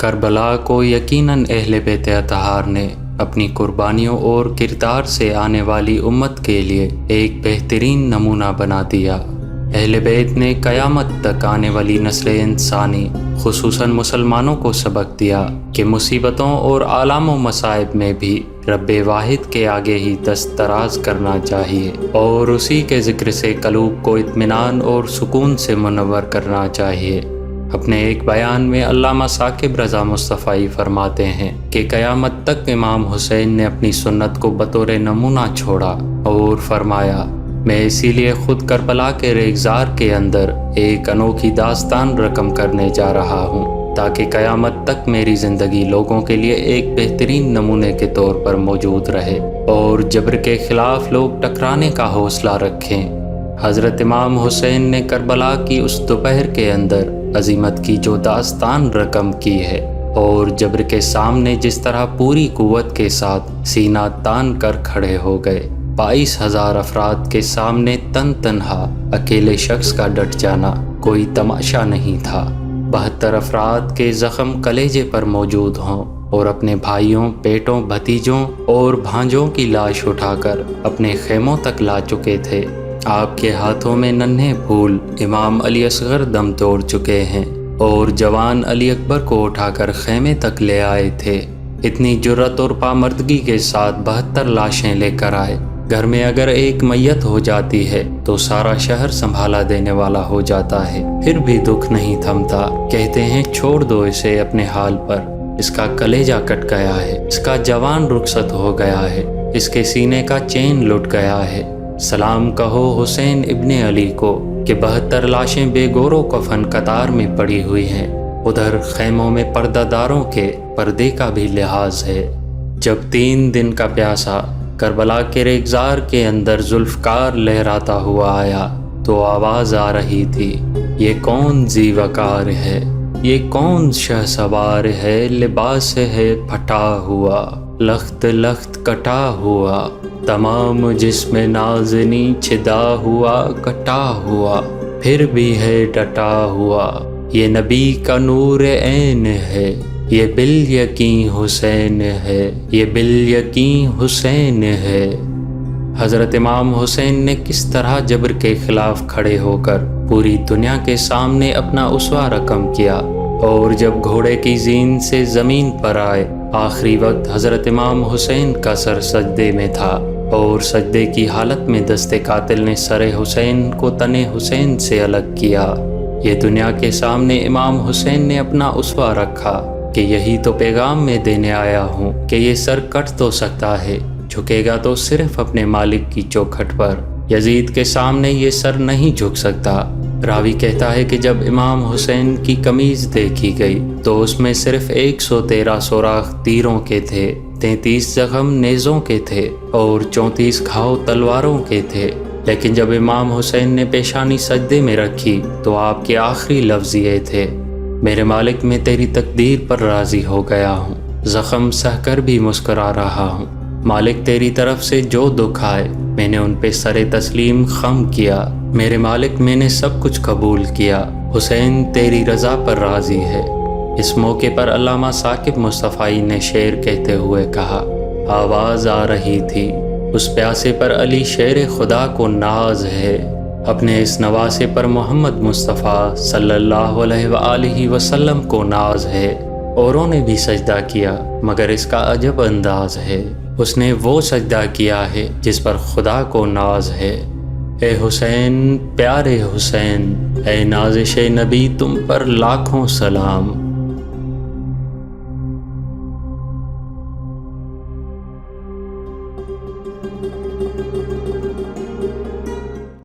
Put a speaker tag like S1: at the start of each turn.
S1: کربلا کو یقیناً اہل بیت اطہار نے اپنی قربانیوں اور کردار سے آنے والی امت کے لیے ایک بہترین نمونہ بنا دیا۔ اہل بیت نے قیامت تک آنے والی نسل انسانی خصوصاً مسلمانوں کو سبق دیا کہ مصیبتوں اور آلام و مصائب میں بھی رب واحد کے آگے ہی دست دراز کرنا چاہیے اور اسی کے ذکر سے قلوب کو اطمینان اور سکون سے منور کرنا چاہیے۔ اپنے ایک بیان میں علامہ ثاقب رضا مصطفی فرماتے ہیں کہ قیامت تک امام حسین نے اپنی سنت کو بطور نمونہ چھوڑا اور فرمایا، میں اسی لیے خود کربلا کے ریگزار کے اندر ایک انوکھی داستان رقم کرنے جا رہا ہوں تاکہ قیامت تک میری زندگی لوگوں کے لیے ایک بہترین نمونے کے طور پر موجود رہے اور جبر کے خلاف لوگ ٹکرانے کا حوصلہ رکھیں۔ حضرت امام حسین نے کربلا کی اس دوپہر کے اندر عظمت کی جو داستان رقم کی ہے اور جبر کے سامنے جس طرح پوری قوت کے ساتھ سینہ تان کر کھڑے ہو گئے، 22,000 افراد کے سامنے تن تنہا اکیلے شخص کا ڈٹ جانا کوئی تماشا نہیں تھا۔ 72 افراد کے زخم کلیجے پر موجود ہوں اور اپنے بھائیوں، بیٹوں، بھتیجوں اور بھانجوں کی لاش اٹھا کر اپنے خیموں تک لا چکے تھے۔ آپ کے ہاتھوں میں ننھے پھول امام علی اصغر دم توڑ چکے ہیں اور جوان علی اکبر کو اٹھا کر خیمے تک لے آئے تھے۔ اتنی جرأت اور پامردگی کے ساتھ 72 لاشیں لے کر آئے۔ گھر میں اگر ایک میت ہو جاتی ہے تو سارا شہر سنبھالا دینے والا ہو جاتا ہے، پھر بھی دکھ نہیں تھمتا۔ کہتے ہیں چھوڑ دو اسے اپنے حال پر، اس کا کلیجہ کٹ گیا ہے، اس کا جوان رخصت ہو گیا ہے، اس کے سینے کا چین لٹ گیا ہے۔ سلام کہو حسین ابن علی کو کہ 72 لاشیں بے گور و کفن قطار میں پڑی ہوئی ہیں۔ ادھر خیموں میں پردہ داروں کے پردے کا بھی لحاظ ہے۔ جب 3 دن کا پیاسا کربلا کے ریگزار کے اندر ذوالفقار لہراتا ہوا آیا تو آواز آ رہی تھی، یہ کون ذی وقار ہے، یہ کون شہ سوار ہے، لباس ہے پھٹا ہوا، لخت لخت کٹا ہوا، تمام جسم نازنی چھدا ہوا کٹا ہوا، پھر بھی ہے ڈٹا ہوا، یہ نبی کا نور عین ہے، یہ بالیقین حسین ہے، یہ بالیقین حسین ہے۔ حضرت امام حسین نے کس طرح جبر کے خلاف کھڑے ہو کر پوری دنیا کے سامنے اپنا اسوہ رقم کیا، اور جب گھوڑے کی زین سے زمین پر آئے، آخری وقت حضرت امام حسین کا سر سجدے میں تھا اور سجدے کی حالت میں دست قاتل نے سر حسین کو تن حسین سے الگ کیا۔ یہ دنیا کے سامنے امام حسین نے اپنا اسوہ رکھا کہ یہی تو پیغام میں دینے آیا ہوں کہ یہ سر کٹ تو سکتا ہے، جھکے گا تو صرف اپنے مالک کی چوکھٹ پر، یزید کے سامنے یہ سر نہیں جھک سکتا۔ راوی کہتا ہے کہ جب امام حسین کی قمیض دیکھی گئی تو اس میں صرف 113 سوراخ تیروں کے تھے، 33 زخم نیزوں کے تھے اور 34 گھاؤ تلواروں کے تھے۔ لیکن جب امام حسین نے پیشانی سجدے میں رکھی تو آپ کے آخری لفظ یہ تھے، میرے مالک میں تیری تقدیر پر راضی ہو گیا ہوں، زخم سہ کر بھی مسکرا رہا ہوں، مالک تیری طرف سے جو دکھ آئے میں نے ان پہ سر تسلیم خم کیا، میرے مالک میں نے سب کچھ قبول کیا، حسین تیری رضا پر راضی ہے۔ اس موقع پر علامہ ثاقب مصطفی نے شعر کہتے ہوئے کہا، آواز آ رہی تھی اس پیاسے پر علی شیر خدا کو ناز ہے، اپنے اس نواسے پر محمد مصطفیٰ صلی اللہ علیہ وآلہ وسلم کو ناز ہے۔ اوروں نے بھی سجدہ کیا مگر اس کا عجب انداز ہے، اس نے وہ سجدہ کیا ہے جس پر خدا کو ناز ہے۔ اے حسین پیارے حسین، اے نازش نبی تم پر لاکھوں سلام۔